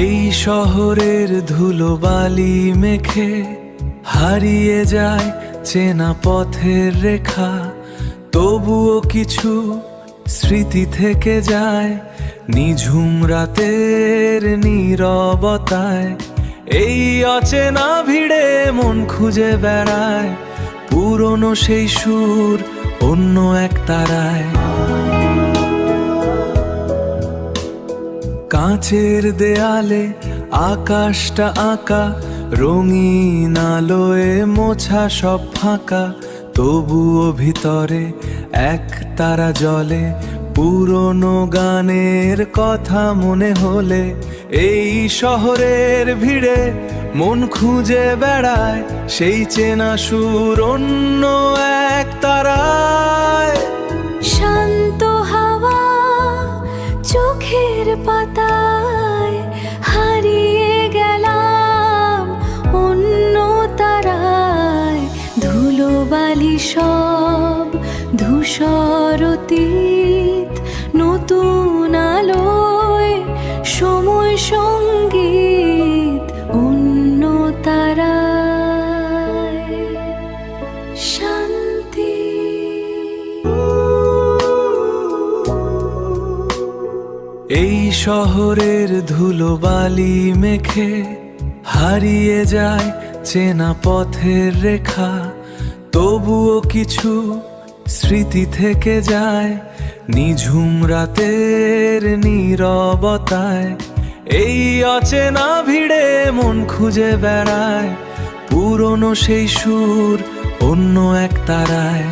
এই শহরের ধুলোবালি মেখে হারিয়ে যায় চেনা পথের রেখা, তবুও কিছু স্মৃতি থেকে যায় নিঝুম রাতের নীরবতায়। এই অচেনা ভিড়ে মন খুঁজে বেড়ায় পুরনো সেই সুর অন্য এক তারায়। কাঁচের দেয়ালে আকাশটা আঁকা, রঙিন আলোয় মোছা সব ফাঁকা, তবুও ভিতরে এক তারা জ্বলে। পুরনো গানের কথা মনে হলে এই শহরের ভিড়ে মন খুঁজে বেড়ায় সেই চেনা সুর অন্য এক তারায়। শান্ত হাওয়া চোখের পাতায় হারিয়ে গেলাম অন্য তারায়। ধুলোবালি সব ধূসর অতীত, নতুন আলোয় সময় সঙ্গীত অন্য তারায়। শান্তি। এই শহরের ধুলোবালি মেখে হারিয়ে যায় চেনা পথের রেখা, তবুও কিছু স্মৃতি থেকে যায় নিঝুম রাতের নীরবতায়। এই অচেনা ভিড়ে মন খুঁজে বেড়ায় পুরনো সেই সুর অন্য এক তারায়।